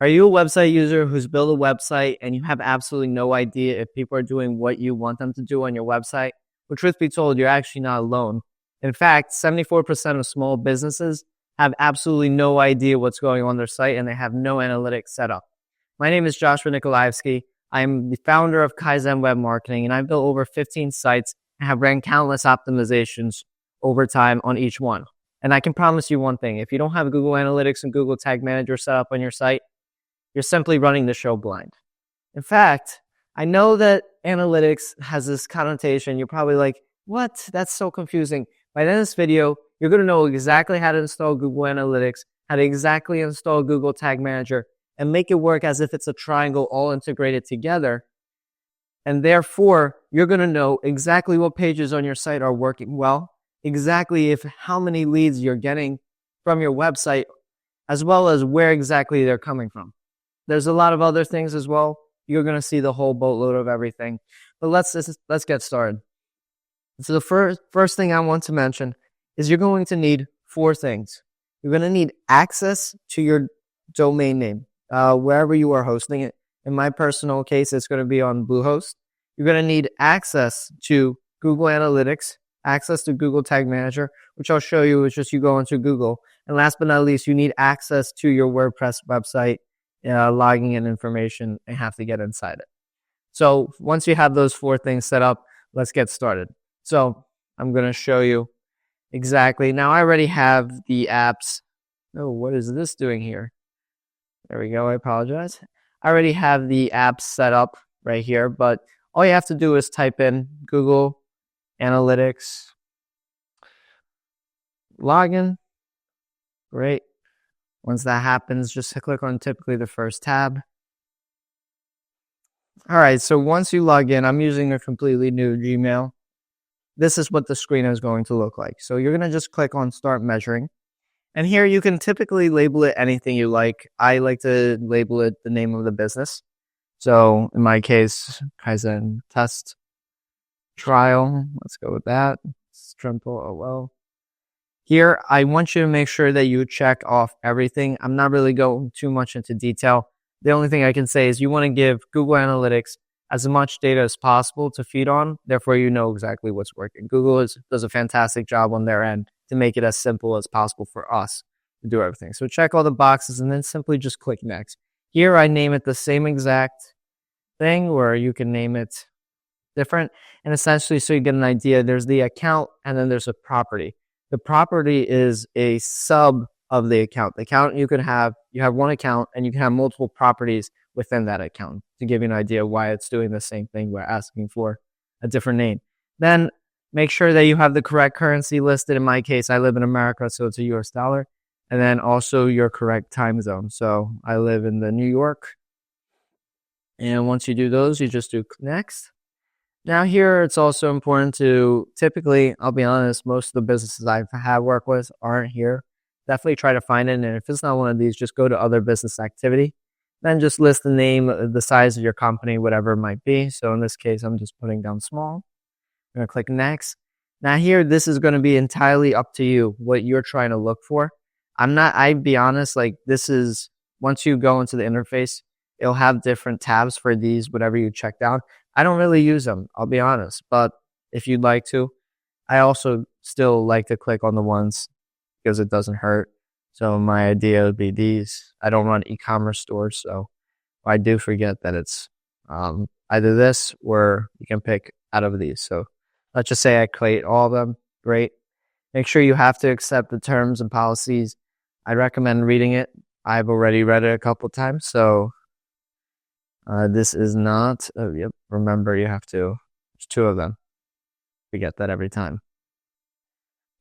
Are you a website user who's built a website and you have absolutely no idea if people are doing what you want them to do on your website? Well, truth be told, you're actually not alone. In fact, 74% of small businesses have absolutely no idea what's going on their site and they have no analytics set up. My name is Joshua Nikolaevsky. I'm the founder of Kaizen Web Marketing, and I've built over 15 sites and have ran countless optimizations over time on each one. And I can promise you one thing: if you don't have Google Analytics and Google Tag Manager set up on your site, you're simply running the show blind. In fact, I know that analytics has this connotation. You're probably like, what? That's so confusing. By the end of this video, you're going to know exactly how to install Google Analytics, how to exactly install Google Tag Manager, and make it work as if it's a triangle all integrated together. And therefore, you're going to know exactly what pages on your site are working well, exactly how many leads you're getting from your website, as well as where exactly they're coming from. There's a lot of other things as well. You're going to see the whole boatload of everything. But let's get started. So the first thing I want to mention is you're going to need 4 things. You're going to need access to your domain name, wherever you are hosting it. In my personal case, it's going to be on Bluehost. You're going to need access to Google Analytics, access to Google Tag Manager, which I'll show you. It's just you go into Google. And last but not least, you need access to your WordPress website, logging in information, and have to get inside it. So once you have those 4 things set up, let's get started. So I'm going to show you exactly. Now I already have the apps. Oh, what is this doing here? There we go. I apologize. I already have the apps set up right here, but all you have to do is type in Google Analytics login. Great. Once that happens, just click on typically the first tab. All right, so once you log in, I'm using a completely new Gmail. This is what the screen is going to look like. So you're going to just click on Start Measuring. And here you can typically label it anything you like. I like to label it the name of the business. So in my case, Kaizen Test Trial. Let's go with that. Simple. Oh, well. Here, I want you to make sure that you check off everything. I'm not really going too much into detail. The only thing I can say is you want to give Google Analytics as much data as possible to feed on. Therefore, you know exactly what's working. Google does a fantastic job on their end to make it as simple as possible for us to do everything. So check all the boxes and then simply just click Next. Here, I name it the same exact thing, or you can name it different. And essentially, so you get an idea, there's the account and then there's a property. The property is a sub of the account. The account you have one account and you can have multiple properties within that account to give you an idea why it's doing the same thing. We're asking for a different name. Then make sure that you have the correct currency listed. In my case, I live in America, so it's a US dollar. And then also your correct time zone. So I live in the New York. And once you do those, you just do Next. Now here, it's also important to, typically, I'll be honest, most of the businesses I've had work with aren't here. Definitely try to find it. And if it's not one of these, just go to other business activity. Then just list the name, the size of your company, whatever it might be. So in this case, I'm just putting down small. I'm going to click Next. Now here, this is going to be entirely up to you, what you're trying to look for. I'd be honest, like this is, once you go into the interface, it'll have different tabs for these, whatever you check down. I don't really use them, I'll be honest, but if you'd like to, I also still like to click on the ones because it doesn't hurt. So my idea would be these. I don't run e-commerce stores, so I do forget that it's either this or you can pick out of these. So let's just say I create all of them. Great. Make sure you have to accept the terms and policies. I recommend reading it. I've already read it a couple times, so this is not, yep, remember you have to, there's 2 of them. Forget that every time.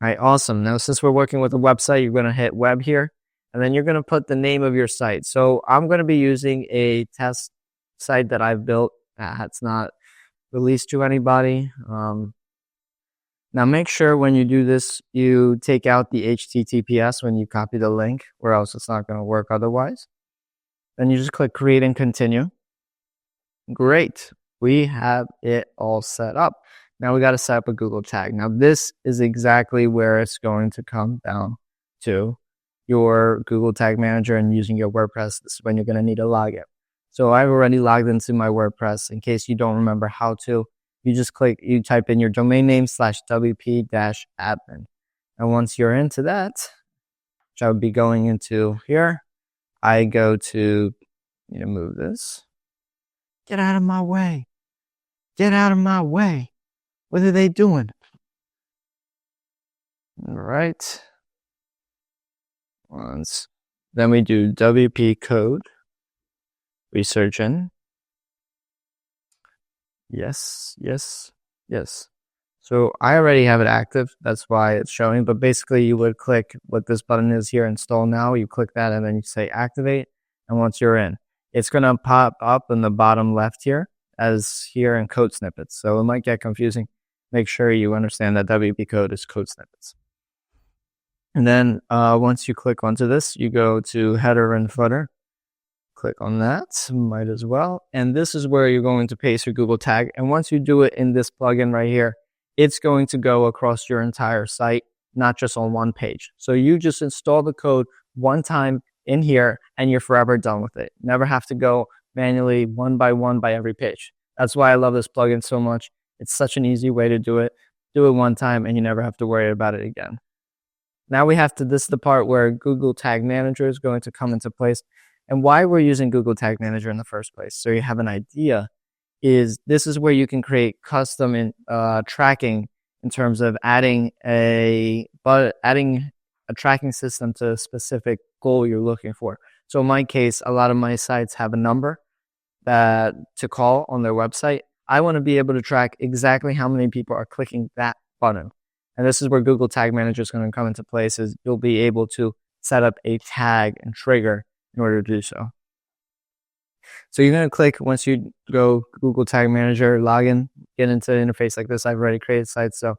All right, awesome. Now, since we're working with a website, you're going to hit web here, and then you're going to put the name of your site. So I'm going to be using a test site that I've built. It's not released to anybody. Now, make sure when you do this, you take out the HTTPS when you copy the link, or else it's not going to work otherwise. Then you just click Create and Continue. Great. We have it all set up. Now we got to set up a Google tag. Now this is exactly where it's going to come down to. your Google Tag Manager and using your WordPress, this is when you're going to need a login. So I've already logged into my WordPress. In case you don't remember how to, you type in your domain name /wp-admin. And once you're into that, which I would be going into here, I go to, move this. Get out of my way. Get out of my way. What are they doing? All right. Then we do WP code. We search in. Yes. So I already have it active. That's why it's showing. But basically, you would click what this button is here, install now. You click that and then you say activate. And once you're in, it's going to pop up in the bottom left here as here in code snippets. So it might get confusing. Make sure you understand that WP code is code snippets. And then once you click onto this, you go to header and footer. Click on that, might as well. And this is where you're going to paste your Google tag. And once you do it in this plugin right here, it's going to go across your entire site, not just on one page. So you just install the code one time in here and you're forever done with it. Never have to go manually one by every page. That's why I love this plugin so much. It's such an easy way to do it. Do it one time and you never have to worry about it again. Now this is the part where Google Tag Manager is going to come into place. And why we're using Google Tag Manager in the first place, so you have an idea, is this is where you can create custom tracking in terms of adding a tracking system to a specific goal you're looking for. So in my case, a lot of my sites have a number to call on their website. I want to be able to track exactly how many people are clicking that button. And this is where Google Tag Manager is going to come into place, is you'll be able to set up a tag and trigger in order to do so. So you're going to click, once you go Google Tag Manager, login, get into an interface like this. I've already created sites, so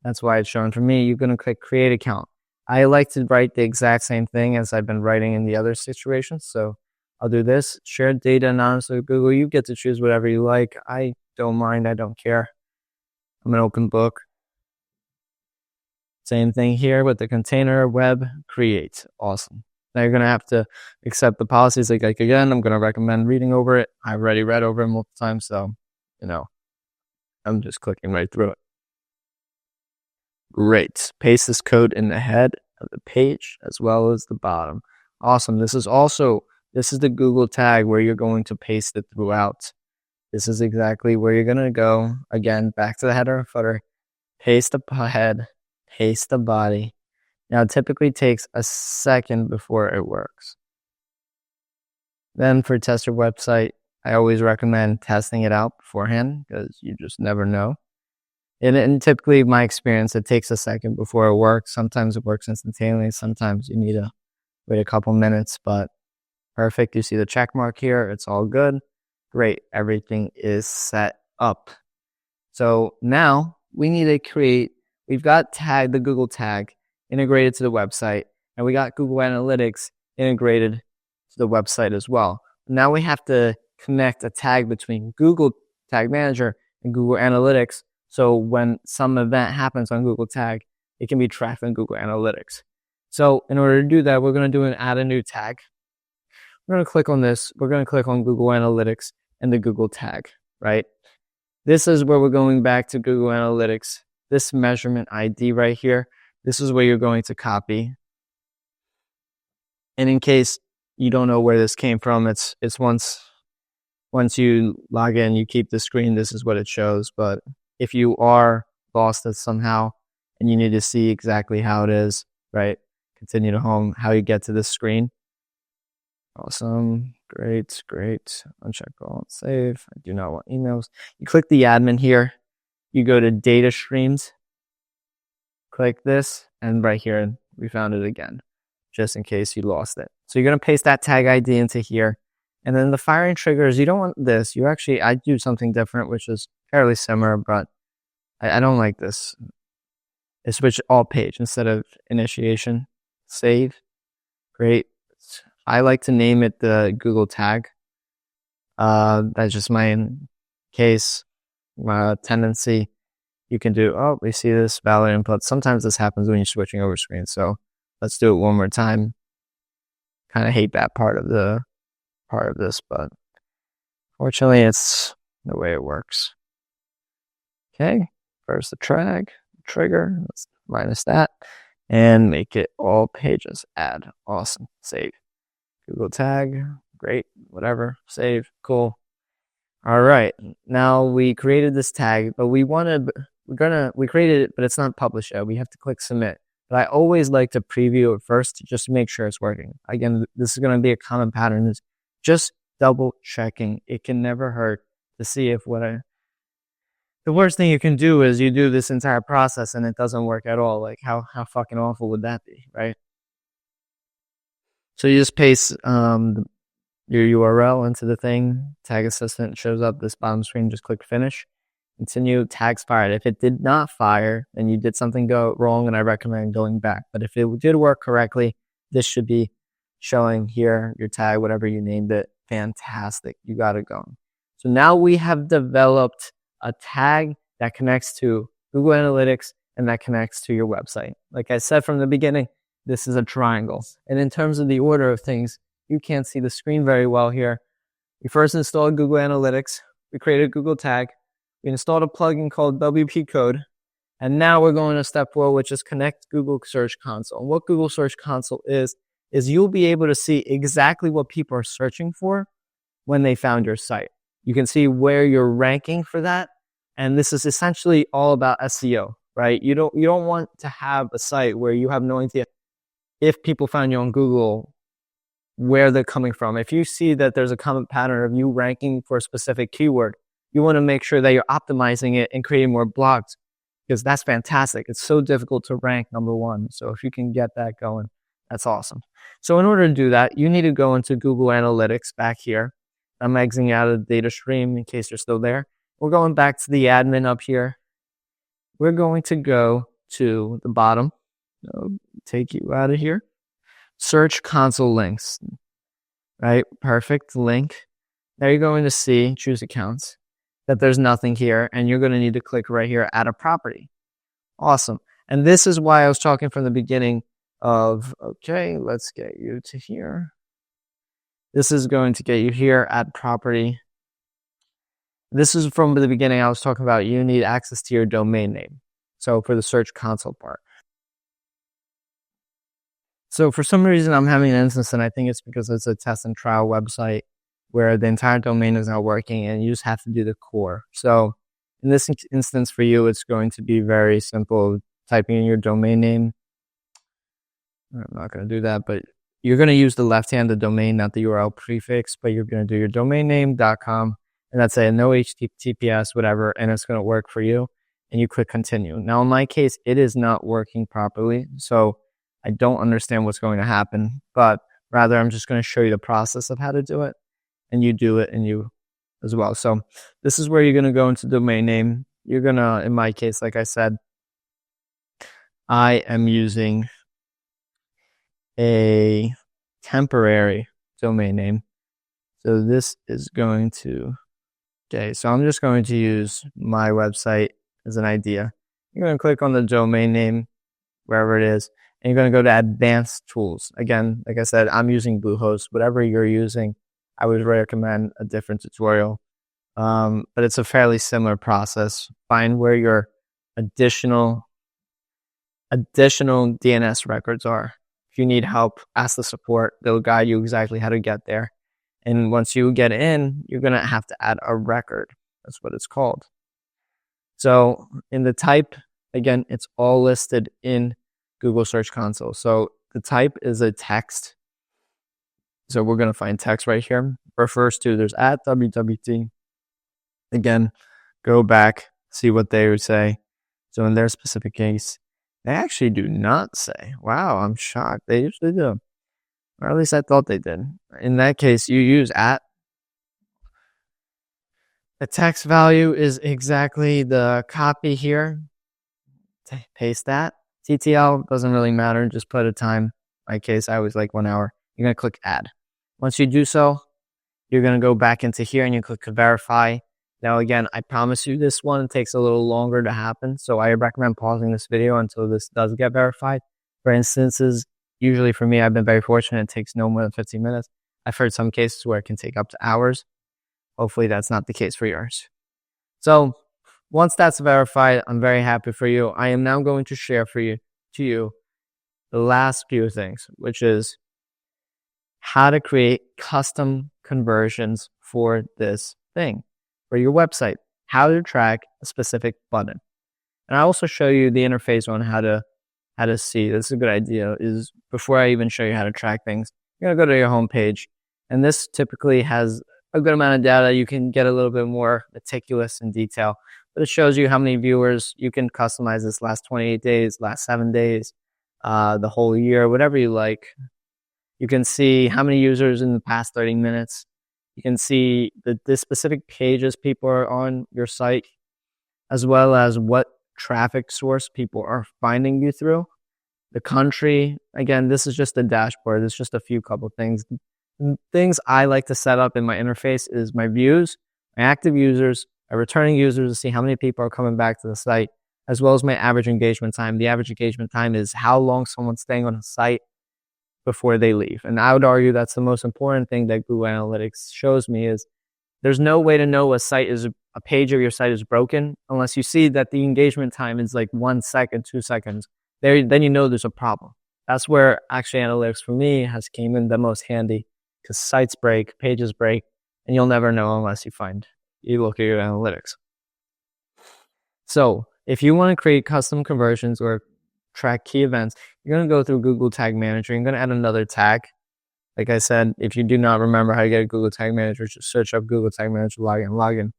that's why it's showing for me. You're going to click Create Account. I like to write the exact same thing as I've been writing in the other situations. So I'll do this. Share data anonymously with Google. You get to choose whatever you like. I don't mind. I don't care. I'm an open book. Same thing here with the container, web, create. Awesome. Now you're going to have to accept the policies. Like again, I'm going to recommend reading over it. I've already read over it multiple times, so, I'm just clicking right through it. Great. Paste this code in the head of the page as well as the bottom. Awesome. This is the Google tag where you're going to paste it throughout. This is exactly where you're going to go. Again, back to the header and footer. Paste the head, paste the body. Now, it typically takes a second before it works. Then for test your website, I always recommend testing it out beforehand because you just never know. And typically, my experience, it takes a second before it works. Sometimes it works instantaneously. Sometimes you need to wait a couple minutes, but perfect. You see the check mark here. It's all good. Great. Everything is set up. So now we need to we've got the Google tag integrated to the website, and we got Google Analytics integrated to the website as well. Now we have to connect a tag between Google Tag Manager and Google Analytics, so when some event happens on Google Tag, it can be tracked in Google Analytics. So in order to do that, we're going to add a new tag. We're going to click on this. We're going to click on Google Analytics and the Google tag, right? This is where we're going back to Google Analytics. This measurement ID right here, this is where you're going to copy. And in case you don't know where this came from, it's once you log in, you keep the screen, this is what it shows. But if you are lost it somehow and you need to see exactly how it is, right? Continue to home, how you get to this screen. Awesome. Great. Uncheck all, save. I do not want emails. You click the admin here. You go to data streams. Click this, and right here, we found it again, just in case you lost it. So you're going to paste that tag ID into here. And then the firing triggers, you don't want this. I do something different, which is fairly similar, but I don't like this. I switch all page instead of initiation. Save. Great. I like to name it the Google tag. That's just my case, my tendency. You can do, we see this valid input. Sometimes this happens when you're switching over screens. So let's do it one more time. Kind of hate that part of this, but fortunately it's the way it works. Okay, first the trigger, let's minus that, and make it all pages. Add, awesome, save. Google tag, great, whatever, save, cool. All right, now we created this tag, but we created it, but it's not published yet. We have to click submit. But I always like to preview it first just to make sure it's working. Again, this is going to be a common pattern, is just double checking. It can never hurt to see if the worst thing you can do is you do this entire process and it doesn't work at all. Like how fucking awful would that be, right? So you just paste your URL into the thing. Tag assistant shows up this bottom screen. Just click finish. Continue. Tags fired. If it did not fire, then you did something go wrong, and I recommend going back. But if it did work correctly, this should be showing here your tag, whatever you named it. Fantastic. You got it going. So now we have developed a tag that connects to Google Analytics and that connects to your website. Like I said from the beginning, this is a triangle. And in terms of the order of things, you can't see the screen very well here. We first installed Google Analytics. We created a Google tag. We installed a plugin called WP Code. And now we're going to step 4, which is connect Google Search Console. And what Google Search Console is you'll be able to see exactly what people are searching for when they found your site. You can see where you're ranking for that. And this is essentially all about SEO, right? You don't want to have a site where you have no idea if people found you on Google, where they're coming from. If you see that there's a common pattern of you ranking for a specific keyword, you want to make sure that you're optimizing it and creating more blogs, because that's fantastic. It's so difficult to rank number 1. So if you can get that going, that's awesome. So in order to do that, you need to go into Google Analytics back here. I'm exiting out of the data stream in case you're still there. We're going back to the admin up here. We're going to go to the bottom. I'll take you out of here. Search console links. Right? Perfect. Link. Now you're going to see, choose accounts, that there's nothing here, and you're going to need to click right here, add a property. Awesome. And this is why I was talking from the beginning of, okay, let's get you to here. This is going to get you here, add property. This is from the beginning I was talking about. You need access to your domain name. So for the Search Console part. So for some reason, I'm having an instance, and I think it's because it's a test and trial website where the entire domain is not working and you just have to do the core. So in this instance for you, it's going to be very simple. Typing in your domain name. I'm not going to do that, but you're going to use the left hand, the domain, not the URL prefix, but you're going to do your domain name.com, and that's a no HTTPS, whatever, and it's going to work for you. And you click continue. Now, in my case, it is not working properly, so I don't understand what's going to happen, but rather I'm just going to show you the process of how to do it, and you do it and you as well. So this is where you're going to go into domain name. You're going to, in my case, like I said, I am using a temporary domain name. So this is going to, okay, so I'm just going to use my website as an idea. You're going to click on the domain name, wherever it is, and you're going to go to advanced tools. Again, like I said, I'm using Bluehost. Whatever you're using, I would recommend a different tutorial. But it's a fairly similar process. Find where your additional DNS records are. If you need help, ask the support. They'll guide you exactly how to get there. And once you get in, you're going to have to add a record. That's what it's called. So in the type, again, it's all listed in Google Search Console. So the type is a text. So we're going to find text right here. Refers to, there's at WWT. Again, go back, see what they would say. So in their specific case, they actually do not say. Wow, I'm shocked. They usually do. Or at least I thought they did. In that case, you use at. The text value is exactly the copy here. Paste that. TTL doesn't really matter. Just put a time. In my case, I always like 1 hour. You're going to click add. Once you do so, you're going to go back into here and you click verify. Now, again, I promise you this one takes a little longer to happen. So I recommend pausing this video until this does get verified. For instances Usually for me, I've been very fortunate. It takes no more than 15 minutes. I've heard some cases where it can take up to hours. Hopefully that's not the case for yours. So once that's verified, I'm very happy for you. I am now going to share to you the last few things, which is how to create custom conversions for this thing, for your website, how to track a specific button. And I also show you the interface on how to see. This is a good idea, is before I even show you how to track things, you're going to go to your home page. And this typically has a good amount of data. You can get a little bit more meticulous in detail, but it shows you how many viewers. You can customize this last 28 days, last 7 days, the whole year, whatever you like. You can see how many users in the past 30 minutes. You can see the specific pages people are on your site, as well as what traffic source people are finding you through. The country, again, this is just a dashboard. It's just a few couple things. Things I like to set up in my interface is my views, my active users, my returning users to see how many people are coming back to the site, as well as my average engagement time. The average engagement time is how long someone's staying on a site before they leave. And I would argue that's the most important thing that Google Analytics shows me is there's no way to know a page of your site is broken unless you see that the engagement time is like 1 second, 2 seconds. Then you know there's a problem. That's where actually analytics for me has came in the most handy, because sites break, pages break, and you'll never know unless you look at your analytics. So if you want to create custom conversions or track key events, you're going to go through Google Tag Manager. You're going to add another tag. Like I said, if you do not remember how to get a Google Tag Manager, just search up Google Tag Manager, log in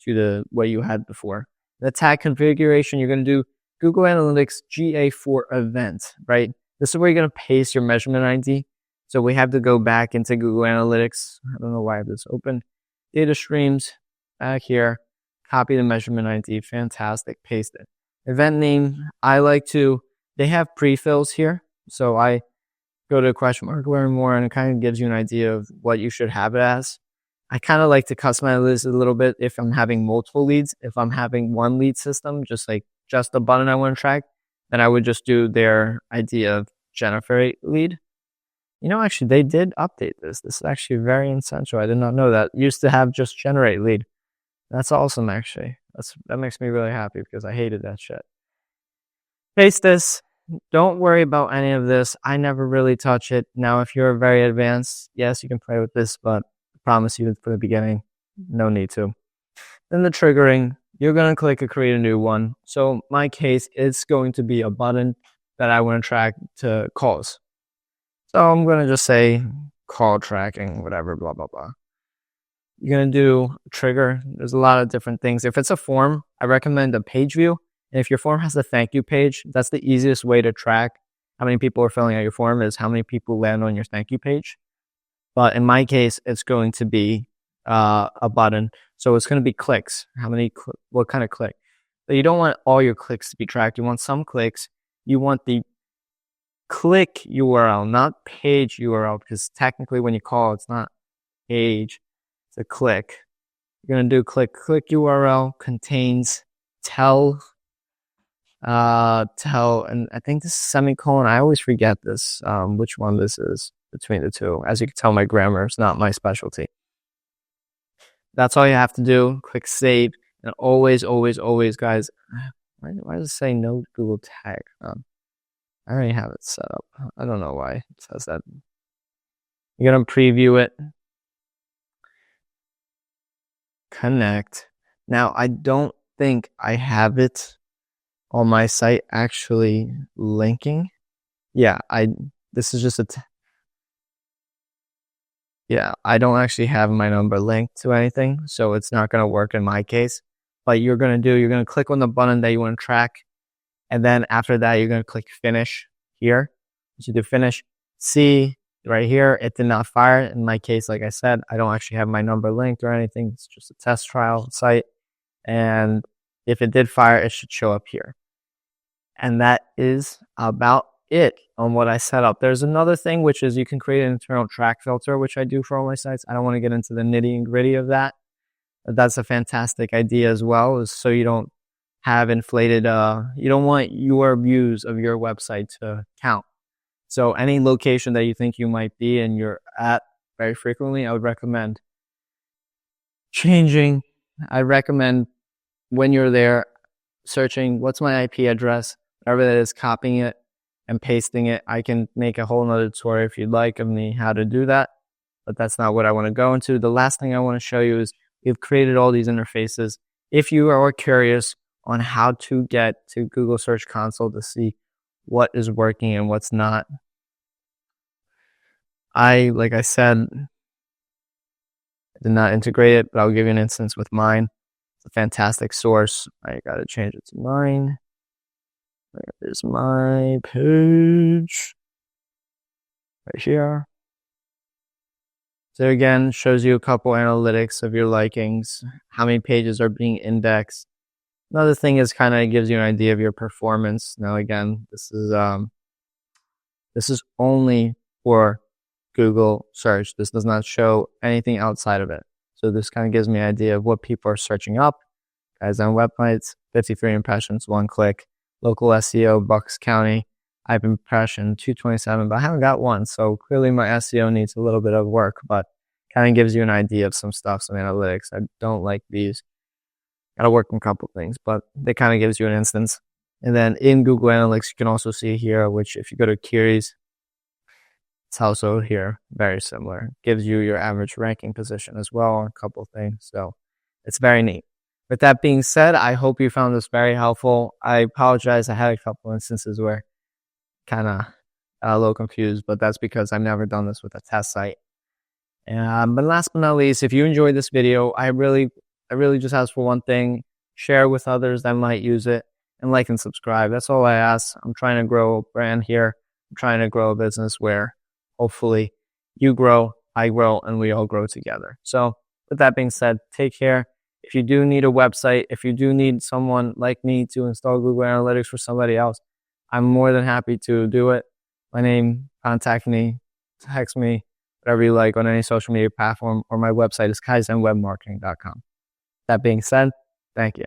to what you had before. The tag configuration, you're going to do Google Analytics GA4 event, right? This is where you're going to paste your measurement ID. So we have to go back into Google Analytics. I don't know why I have this open. Data streams, back here, copy the measurement ID. Fantastic. Paste it. Event name, they have pre-fills here. So I go to learn more, and it kind of gives you an idea of what you should have it as. I kind of like to customize this a little bit if I'm having multiple leads. If I'm having one lead system, just the button I want to track, then I would just do their idea of generate lead. Actually, they did update this. This is actually very essential. I did not know that. Used to have just generate lead. That's awesome, actually. That makes me really happy because I hated that shit. Paste this. Don't worry about any of this. I never really touch it. Now, if you're very advanced, yes, you can play with this, but I promise you for the beginning, no need to. Then the triggering, you're going to click create a new one. So my case, it's going to be a button that I want to track to calls. So I'm going to just say call tracking, whatever, blah, blah, blah. You're going to do trigger. There's a lot of different things. If it's a form, I recommend a page view. And if your form has a thank you page, that's the easiest way to track how many people are filling out your form, is how many people land on your thank you page. But in my case, it's going to be a button. So it's going to be clicks. What kind of click? So you don't want all your clicks to be tracked. You want some clicks. You want the click URL, not page URL, because technically when you call, it's not page, it's a click. You're going to do click URL contains tell, and I think this is semicolon. I always forget this, which one this is between the two. As you can tell, my grammar is not my specialty. That's all you have to do. Click save. And always, guys, why does it say no Google tag? I already have it set up. I don't know why it says that. You're going to preview it. Connect. Now, I don't think I have it on my site actually linking. Yeah, this is just I don't actually have my number linked to anything, so it's not going to work in my case. But you're going to click on the button that you want to track, and then after that, you're going to click finish here. Once you do finish, see right here, it did not fire. In my case, like I said, I don't actually have my number linked or anything. It's just a test trial site. And if it did fire, it should show up here. And that is about it on what I set up. There's another thing, which is you can create an internal track filter, which I do for all my sites. I don't want to get into the nitty and gritty of that. But that's a fantastic idea as well, is so you don't have inflated, you don't want your views of your website to count. So any location that you think you might be and you're at very frequently, I would recommend changing. I recommend when you're there, searching what's my IP address, whatever that is, copying it and pasting it. I can make a whole nother tutorial if you'd like of me how to do that, but that's not what I want to go into. The last thing I want to show you is we've created all these interfaces. If you are curious on how to get to Google Search Console to see what is working and what's not, like I said, I did not integrate it, but I'll give you an instance with mine. It's a fantastic source. I got to change it to mine. Where is my page? Right here. So again, shows you a couple analytics of your likings, how many pages are being indexed. Another thing is kind of gives you an idea of your performance. Now again, this is only for Google search. This does not show anything outside of it. So this kind of gives me an idea of what people are searching up. Guys on websites, 53 impressions, 1 click. Local SEO, Bucks County. I have impression 227, but I haven't got one. So clearly my SEO needs a little bit of work, but kind of gives you an idea of some stuff, some analytics. I don't like these. Got to work on a couple things, but it kind of gives you an instance. And then in Google Analytics, you can also see here, which if you go to queries, it's also here, very similar. Gives you your average ranking position as well on a couple things. So it's very neat. With that being said, I hope you found this very helpful. I apologize. I had a couple instances where kind of a little confused, but that's because I've never done this with a test site. But last but not least, if you enjoyed this video, I really just ask for one thing: share with others that might use it, and like and subscribe. That's all I ask. I'm trying to grow a brand here. I'm trying to grow a business where hopefully you grow, I grow, and we all grow together. So with that being said, take care. If you do need a website, if you do need someone like me to install Google Analytics for somebody else, I'm more than happy to do it. My name, contact me, text me, whatever you like on any social media platform, or my website is kaizenwebmarketing.com. That being said, thank you.